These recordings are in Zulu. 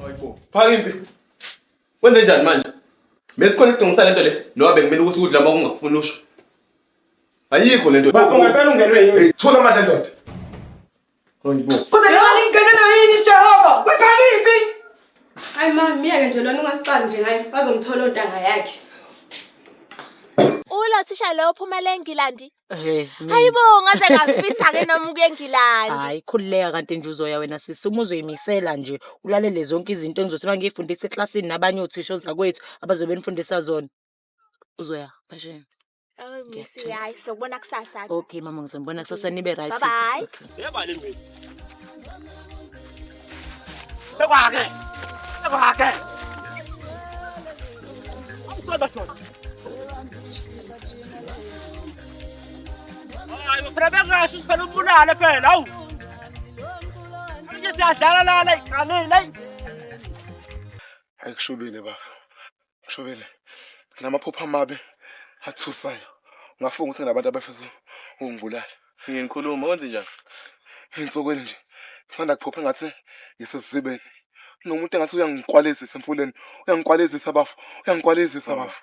Hayibo. Phaka impi. Wenze njani manje? Mesikhona isidingo salento le. Noma bengimele ukuthi ukudla uma ungakufuni usho. Ayikho lento. Bafo ngempela ungenwe yini? Thula amandla ndoda. Hayibo. Kodwa imali ingenelwa yini Jehova? Wephaka impi. Hayi mama, miyake nje lona ungasicali nje hayi. Bazomthola ontanga yakhe. Ula thisha lo phuma le eNgilandi. Hayibo ngaze ngafisa ke noma ukuye eNgilandi. Hayi khulileka kanti nje uzoya wena sisi uma uzoyimisela nje ulalele zonke izinto engizothi mangifundisa eClassini nabanye othisha zakwethu abazobe benifundisa zona. Uzoya phasheni. Awumisi hayi sokubona kusasa. Okay mama ngizobona kusasa nibe right. Bye bye. Yeba le ngweni. Bekwake. Bekwake. Awusoba sona. Hayi uphela ngasho usibona umbulala phela awu. Ake siyadlala la iqalile. Ayikushubile baba. Kushubile. Namaphupho amabe athusayo. Ungafunga ukuthi nabantu abafisa ungibulala. Ngikhuluma wenze njani? Insokweni nje. Kusanda kuphupha ngathi ngisesibeni. Nomuntu engathi uyangikwalezisa emfuleni. Uyangikwalezisa abafu. Uyangikwalezisa abafu.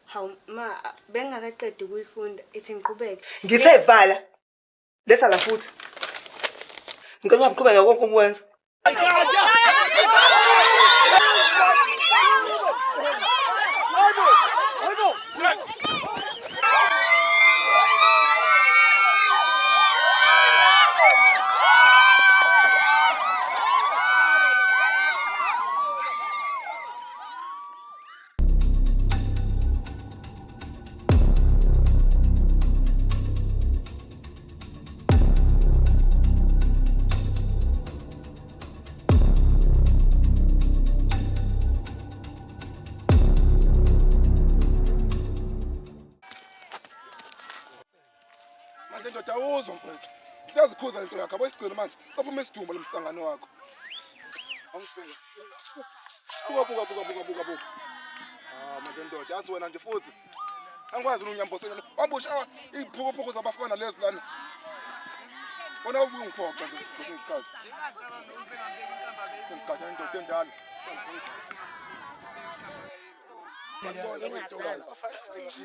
Hawu ma, bengakaqedi ukuyifunda ethi ngiqhubeke. Ngisevala. Letha la futhi. Ngicela ngiqhubeke konke ukwenza. Manje ndoda uzwa mfethu. Siyazikhuza into yakho abayisigcina manje. Kaphuma esidumbu lomsangano wakho. Awungifika. Buka. Manje ndoda yazi wena nje futhi. Angikwazi unyambosela. Wabusha iphukuphuku zabafana lezi lana. Wona ungiphoqa nje ngikhazi. Ngikhathi ndoda endala.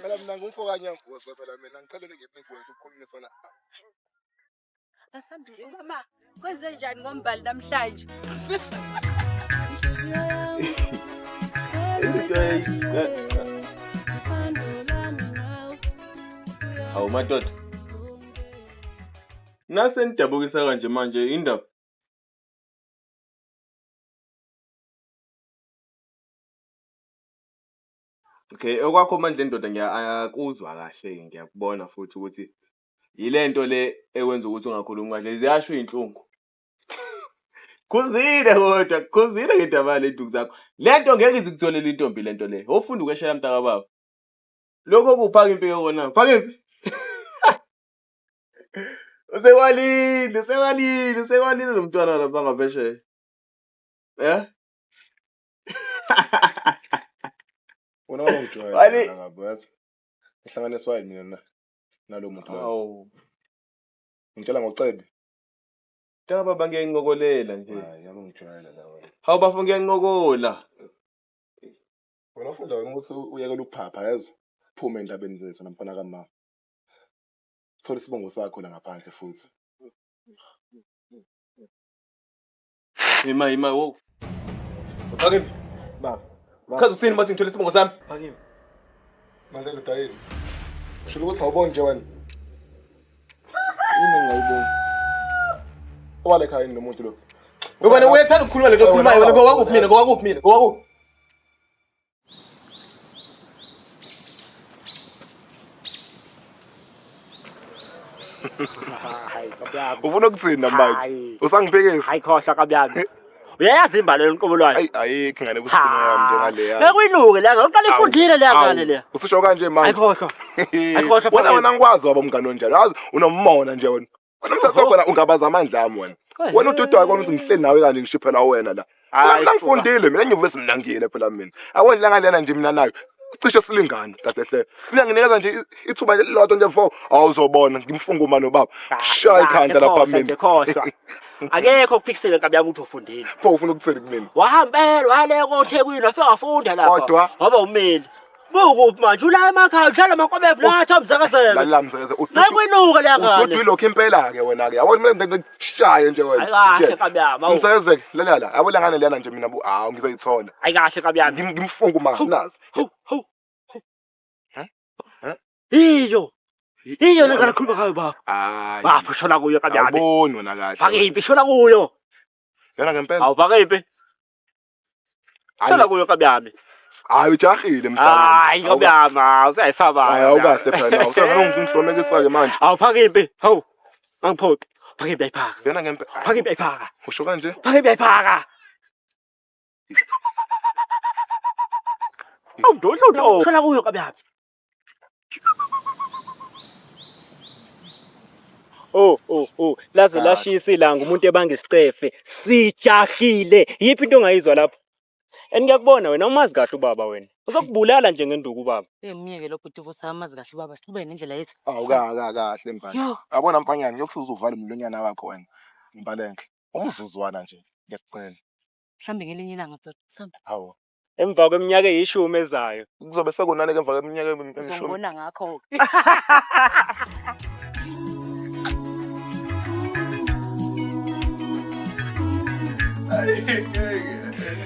Phela mina ngumfokanya ngose phela mina ngicela ngiphinze wena ukukhulumisana. Asambile mama, kwenze njani ngombali namhlanje? Hawu madoda. Nase nidabukisa kanje manje indaba. Okay, okwakho manje ndoda ngiyakuzwa kahle ngiyakubona futhi ukuthi yilento le ekwenza ukuthi ungakhulumi kahle ziyasho inhlungu. Khuzile ngendaba leduku zakho. Lento ngeke izikutholela intombi lento le. Ofunda ukweshela mntaka baba. Lokho okuphaka impike kona. Phaka impi. Usekwalile lo mntwana lapha ngaphesheya. Wona ungijwayela ngabo yazi. Ihlanganiswa yini mina nalo muntu lo. Hawu. Ngitshela ngocebe. Mntaka baba ngiyanqokolela nje. Hayi yabongijwayela la wena. Hawu bafo ngiyanqokola. Wena ufunda ukuthi uyekela ukuphapha yazi. Phuma endabeni zethu namfana kaMama. Thola isibongo sakho la ngaphandle futhi. Ima wo. Phaka impi. Baba. Chaza ukuthini bathi ngithola isibongo sami? Phaka impi. Manje lo dayini. Shilo ukuthi awuboni nje wena. Yini ngayibona? Owale ekhaya nomuntu lo. Ngoba uyathanda ukukhuluma lento okhulumayo wena ngowakuphi mina ngowakuphi. Hayi kabyami. Ufuna ukuthina manje? Usangiphekisa? Hayi khohla kabyami. Uyayazi imbali lenkomo lwayo? Hayi ayikho ngane kusimo yami njengaleya. Bekuyilungu la ngaqala ifundile leya ngane leya. Usisho kanje manje. Ayikhohlwa. Wena ngikwazi waba umngane onjalo. Yazi unommona nje wena. Nomthetho khona ungabaza amandla ami wena. Wena ududu wakho ukuthi ngihleli nawe kanje ngishiphela wena la. Mina ngifundile mina ngivuke simnangile phela mina. Awona la ngalena nje mina nayo. cishe silingana kahle. Mina nginikeza nje ithuba lelodwa nje mfo awuzobona ngimfunga uma nobaba. Shaya ikhanda lapha mina. Akekho ukuphikisela kabi yami ukuthi ufundile. Pho ufuna ukuthini kumina? Wahambela wale koThekwini wafika wafunda lapha. Kodwa ngoba umeli. Bukuphi manje ula emakhaya udlala amakobevu latha umzakazela. Lala mzekeze. Nakwenuka la ngane. Kodwa ilokho impela ke wena ke. Yabona mina ngikushaya nje wena. Ayikahle kabi yami. Mzekeze lalela. Yabo la ngane lena nje mina ngizoyithola. Ayikahle kabi yami. Ngimfunga uma nazi. Iyo ngeke khuluma ngayo baba. Hayi. Bapho shona kuyo kabi yami. Yabona wona kahle. Bakiphi shona kuyo. Yena ngempela. Awubakephi. Shona kuyo kabi yami. Hayi ujahile msana. Hayi kabi yami, usayifaba. Hayi awukahle phela. Usengena ungimhlomekisa ke manje. Awuphakiphi. Hawu. Angiphoki. Phakiphi ayiphaka. Yena ngempela. Phakiphi ayiphaka. Usho kanje? Phakiphi ayiphaka. Awudodlo. Shona kuyo kabi yami. Laze lashisa ilanga umuntu ebanga isicefe sijahile yiphi into ongayizwa lapho ngiyakubona wena umazi kahle ubaba wena uzokubulala nje ngenduku ubaba Myeke lo bhuti vusa amazi kahle ubaba siqhubeke nendlela yethu. Kahle mbani. Yabona mfanyana yokusiza uvale umlonyana wakho wena. Imbalenhle. Umzuzwana nje ngiyacela. Mhlambe ngelinye ilanga bhuti. Samba. Hawo. emva kweminyaka eyishumi ezayo Kuzobe sekunane ke emva kweminyaka emishumi. Uzongibona ngakho.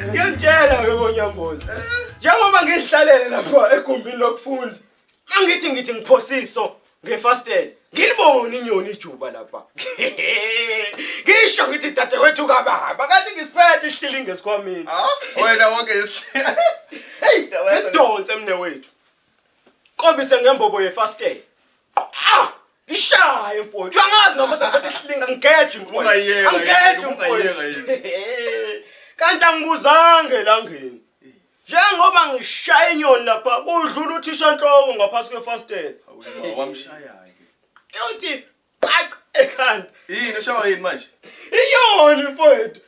Ngiyatshela ke Bonyambozi. Njengoba ngihlalele lapha egumbini lokufunda. Angithi ngiphosiso ngefastele. Ngilibona inyoni ijuba lapha. Ngisho ngithi dadewethu kababa kanti ngisiphethe isihilinge esikhwameni. Wena wonke isihilinge. Hey, isidonse mne wethu. Qombise ngembobo yefastele. Ishaye mfowethu. Uyangazi noma sephethe isihilinga ngigeje mfowethu. Ungayeka yini. Kanti angibuzange elangeni. Njengoba ngishaya inyoni lapha kudlula uthisha nhloko ngaphasi kwefastele. Wamshaya ke. Uthi qaq ekhanda. Yini ushawa yini manje? Inyoni mfowethu.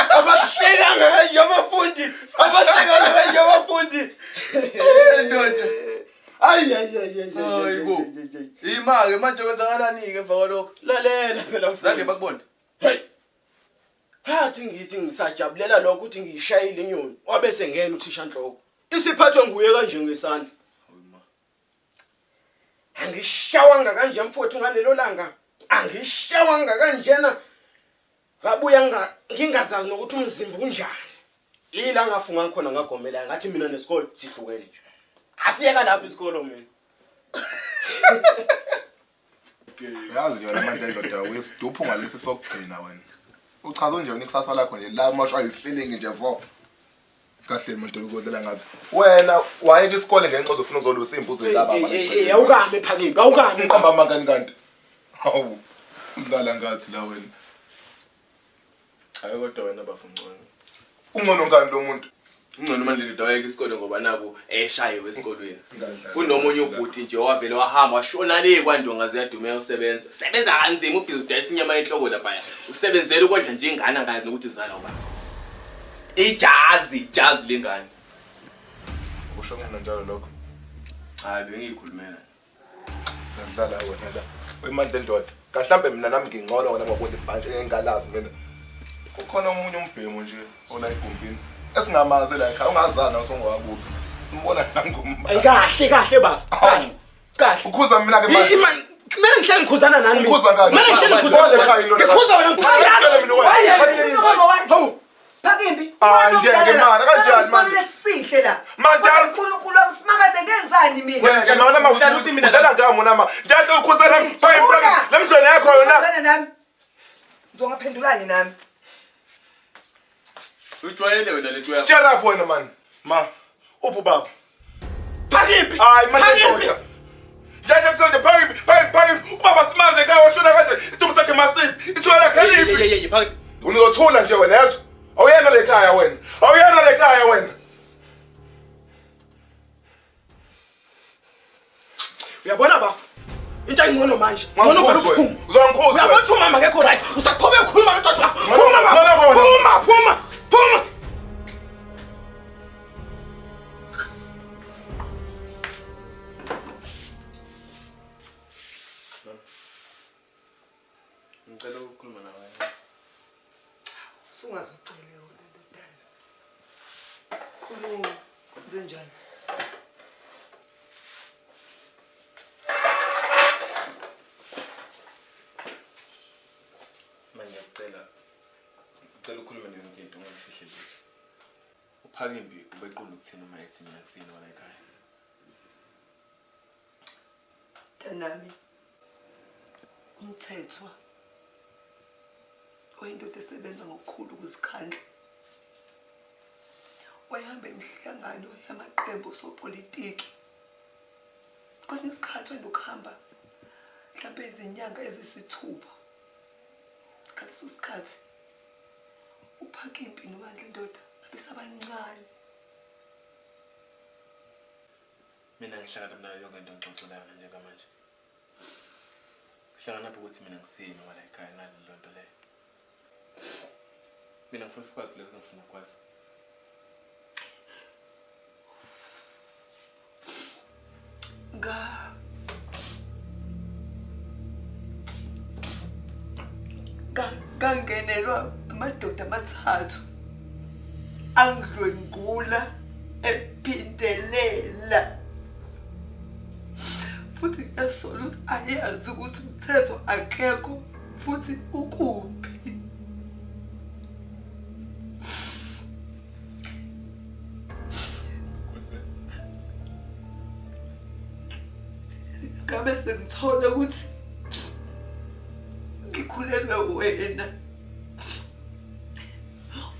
Abahleka ngakanje abafundi. Abahleka ngakanje abafundi. Ndoda. Hayibo. Ima-ke manje kwenzakalani ke emva kwalokho? Lalela phela mfowethu. Zange bakubona. Hey. Hathi ngithi ngisajabulela lokho ukuthi ngishayile inyoni. Wabe sengena uthisha nhloko. Isiphathwe nguye kanje ngesandla. Angishawanga kanje mfowethu ngalelo langa. Angishawanga kanjena. Ngabuya ngingazazi nokuthi umzimba unjani. Ila ngafunga khona ngagomela ngathi mina nesikole sihlukene nje. Asiyeka lapha isikole mina. Yazi yona manje ndoda wesiduphu ngalesi sokugcina wena. Uchaza nje ikusasa lakho nje la mashwa isihilinge nje vo. Kahle umuntu ukodlela ngathi wena wayeke isikole ngenxa ozofuna ukuzolusa imbuzo laba abanye. Awukame Phakiphi, awukame. Uqamba mangani kanti? Hawu. Udlala ngathi la wena. Hayi kodwa wena bafungcwane. Ungcono ngani lo muntu? Ungcono manje lido wayeke isikole ngoba nabo eshaye wesikolweni. Kunomunye ubhuti nje owavele wahamba washona le kwandonga ziyadumela usebenza. Sebenza kanzima ubhizi udayisa inyama yenhloko lapha. Usebenzele ukondla nje ingane angazi nokuthi izala ubani. Ijazi lengane. Usho ngena njalo lokho. Hayi bengiyikhulumela. Ngidlala wena la. Wemandla ndoda. Kahlambe mina nami ngingcono wena ngokuthi ibhanje engalazi mina. Kukhona umunye umbhemu nje ona igumbini. Esingamazi la ekhaya ungazana usongwabuka. Simbona nangumba. Ayikahle bafu. Kahle. Ukhuza mina ke manje. Kumele ngihlale ngikhuzana nani mina. Ukhuza ngani? Kumele ngihlale ngikhuzana. Ngikhuza wena Hawu. Phakimbi. Ngeke mana kanjani manje? Sihle la. Manje uNkulunkulu amsimangade ngenzani mina? wena mana mawushaya uthi mina dlala ngamo nama. Njalo ukhuzana phakathi lemhlweni yakho yona. Ngizana nami. Ngizongaphendulani nami. Ujwayele wena lethu yakho. Shut up wena man. Ma. Uphu baba. Phakimbi. Hayi manje ndoda. Njalo kusonje phakathi ubaba simaze ekhaya washona kanje. Itumbu sakhe masiphi. Ithwala khaliphi. Phakiphi. Unothula nje wena yazi? Awuyena lekhaya wena. Awuyena lekhaya wena. Uyabona bafu. Into ayingcono manje. Ngcono vele uphuma. Uzongikhuza. Uyabona uma ngekho right. Usaqhubeka ukukhuluma nodwa wakho. Phuma. Ngicela ukukhuluma nawe. Sungazocela ndodana. Khuluma, kwenze njani? Manje ngicela ukhulume nento ungafihle lutho. Uphaka imbi ubeqonda ukuthina uma ethi mina kusini wala ekhaya. Tanami. Umthethwa. Oyindoda esebenza ngokukhulu ukuzikhandla. Wayehamba imihlangano yamaqembu sopolitiki. Kwesinye isikhathi wayenokuhamba mhlawumbe izinyanga ezisithupha. Ngaleso sikhathi uphaka impi noMandla indoda abesabancane. Mina ngihlangana nayo yonke into ngixoxelayo njengamanje. Kuhlangana lapho ukuthi mina ngisini wala ekhaya ngale lonto leyo. Mina ngifuna ukwazi lokho ngifuna ukwazi. Gangenelwa amadoda amathathu angidlwengula ephindelela futhi eSolusi ayazi ukuthi umthetho akekho futhi ukuphi. Ngabe sengithola ukuthi ngikhulelwe wena.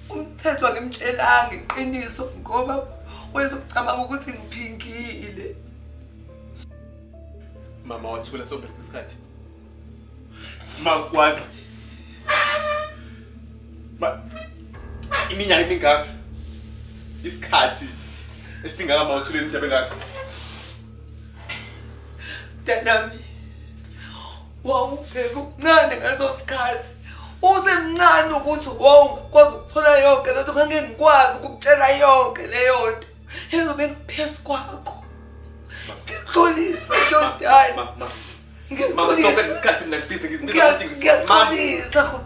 Umthetho akemtshelanga iqiniso ngoba wezocabanga ukuthi ngiphingile. Mama wathula sonke isikhathi. Makwazi. Iminyaka emingaka. Isikhathi esingaka mawuthuleni into bengaka. Tanami. Wawubheka uncane ngaso sikhathi. Usemncane ukuthi wawukwazi ukuthola yonke lento ngeke ngikwazi ukukutshela yonke leyo nto. Ezobe ngiphezu kwakho. Ngixolisa ndodana. Mama sonke isikhathi mina ngibhizi ngizinto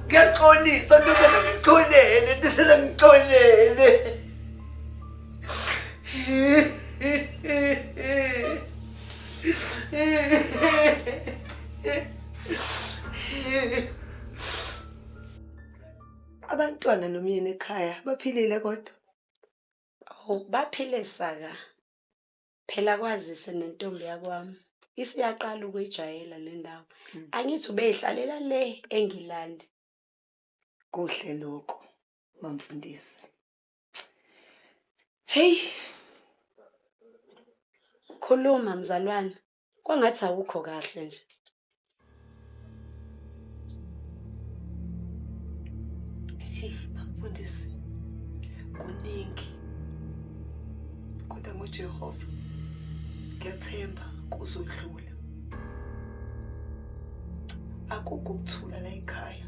Ngiyaqolisa ndodana ngixolele ndisela ngixolele. Abantwana nomyeni ekhaya baphilile kodwa? Baphile saka. Phela kwazise nentombi yakwami. Isiyaqala ukuyijayela le ndawo. Angithi ubeyihlalela le eNgilandi. Kuhle lokho, mamfundisi. Hey. Khuluma mzalwane. Kwangathi awukho kahle nje. Hey, mamfundisi. Kuningi. Kodwa ngoJehova ngiyathemba kuzodlula. Akukho ukuthula la ekhaya.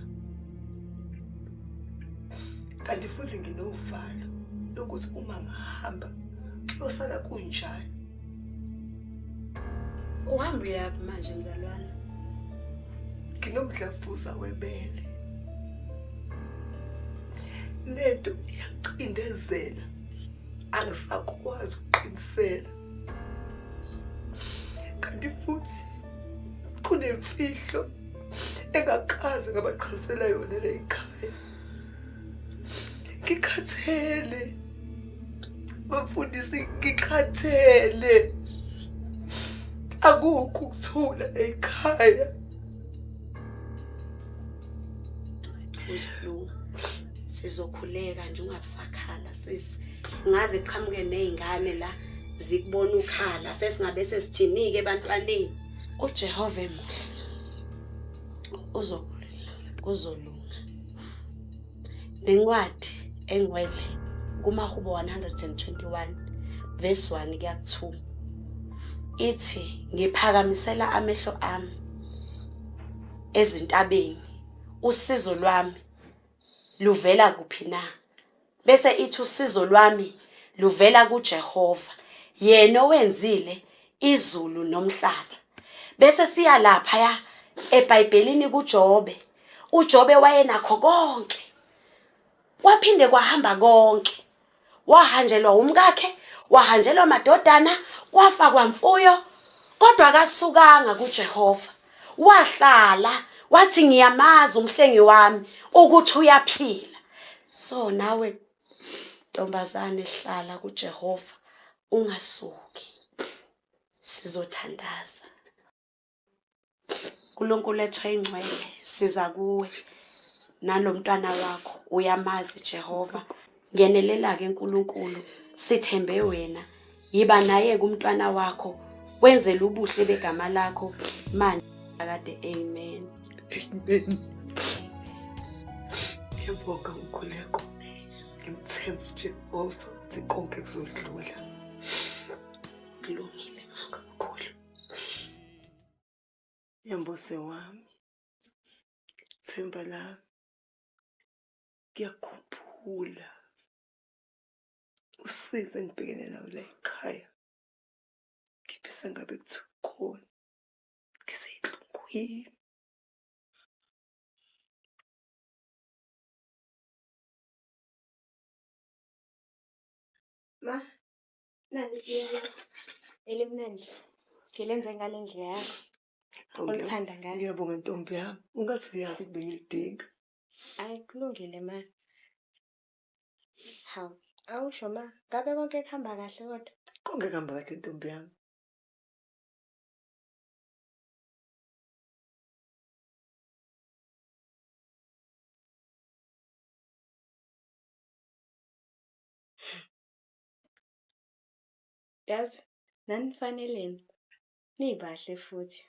Kanti futhi nginovalo lokuthi uma ngihamba kuyosala kunjalo. Uhamba yaphi manje mzalwane? Nginomdlavuza webele. Lento iyacindezela. Angisakwazi ukuqinisela. Kanti futhi kunemfihlo engakaze ngabaqhazela yona la ekhaya. Ngikhathele. Bafundisi ngikhathele. Akukho ukuthula ekhaya. Usihlungu. Sizokhuleka nje ungabisakhala sisi. Ngaze qhamuke nezingane la zikubona ukhala sesingabe sesithinike ebantwaneni. uJehova emuhle. Kuzolunga. Nencwadi engcwele kumaHubo 121 verse 1 kuya ku2 ithi ngiphakamisela amehlo ami ezintabeni usizo lwami luvela kuphi na, bese ithi usizo lwami luvela kuJehova yena owenzile izulu nomhlaba. Bese siya lapha eBhayibhelini kuJobe uJobe wayenakho konke. Kwaphinde kwahamba konke. Wahanjelwa umkakhe, wahanjelwa amadodana, kwafa kwamfuyo, kodwa akasukanga kuJehova. Wahlala, wathi ngiyamazi umhlengi wami ukuthi uyaphila. So nawe ntombazane hlala kuJehova, ungasuki. Sizothandaza. uNkulunkulu ethu oyingcwele siza kuwe nalomntwana wakho, uyamazi Jehova. Ngenelela ke uNkulunkulu, sithembe wena. Yiba naye kumntwana wakho, wenzele ubuhle begama lakho manje kade. Amen. Ngiyabonga uNkulunkulu. Ngimthemba Jehova ukuthi konke kuzodlula. Kulungile kakhulu. Yambose wami. Themba lami. Ngiyakhumbula. Usize ngibhekene nawe la ekhaya. Ngifisa ngabe kuthiwa khona. Ngisenhlungwini. Ma, nani elimnandi. Ngilenze ngale ndlela yakho. Olithanda ngayo. Ngiyabonga ntombi yami. Ungathi uyazi ukuthi bengilidinga. Ayi kulungile ma. Hawu, awusho ma, ngabe konke kuhamba kahle kodwa? Konke kuhamba kahle ntombi yami. Yazi, nanifaneleni. Nibahle futhi.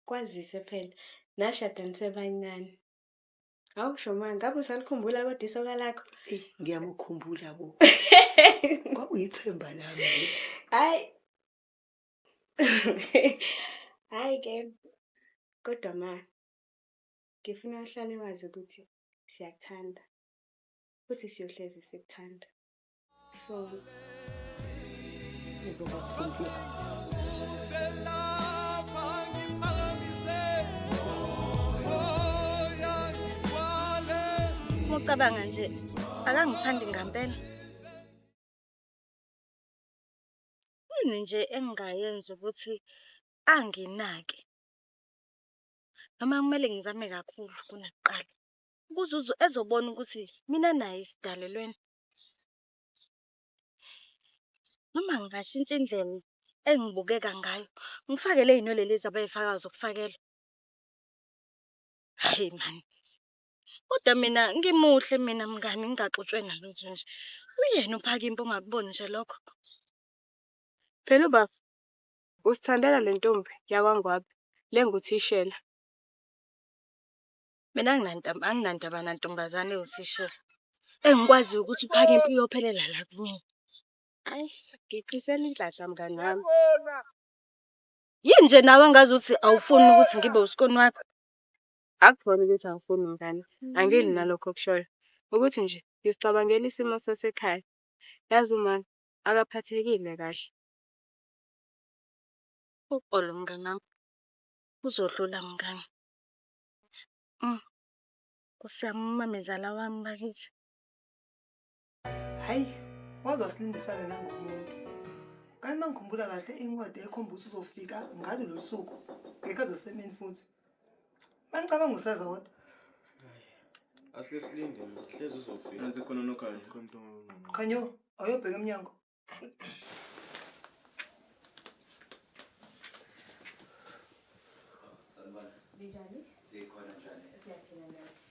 Kwazise phela, nashada nisebancane. Awusho ma, ngabe usalikhumbula kodwa isoka lakho? Ngiyamukhumbula bo. Kwakuyithemba lami. Hayi. Hayi ke. Kodwa ma, ngifuna uhlale wazi ukuthi siyakuthanda. Futhi siyohlezi sikuthanda. So, Ngicabanga nje akangithandi ngempela. Yini nje engingayenza ukuthi anginake? Noma kumele ngizame kakhulu kunakuqala. Ukuze ezobona ukuthi mina naye isidalelweni. Noma ngingashintsha indlela engibukeka ngayo. Ngifake le zinwele lezi abayifakayo zokufakela. Hey man. Kodwa mina ngimuhle mina mngani ngingaxutshwe nalutho nje. Uyena uphaka impo ungakuboni nje lokho. phela baba, usithandela le ntombi yakwangwabi, lenguthishela. Mina anginandaba nantombazane ewuthishela. Engikwazi ukuthi uphaka impo iyophelela la kimi. Hayi, ngiqisela inhlanhla mngani wami. Yini nje nawe ngazi ukuthi awufuni ukuthi ngibe usikoni wakho? Akukhona ukuthi angifuni mngani. Angini nalokho okushoyo. Ukuthi nje ngisicabangela isimo sasekhaya. Yazi uma akaphathekile kahle. Uxolo mngani wami. Uzodlula mngani. Kusiyamamezala wami bakithi. Hayi, wazosilindisa-ke nangomuntu. Kanti mangikhumbula kahle incwadi ekhomba ukuthi uzofika ngalo lo suku ngekhathi zasemini futhi. Manicabanga usazodwa. Asike silinde hlezi uzofika. Nansi khona nokhanya. Khanyo, awuyobheka emnyango. Njani? Sikhona njani? Siyaphila nathi.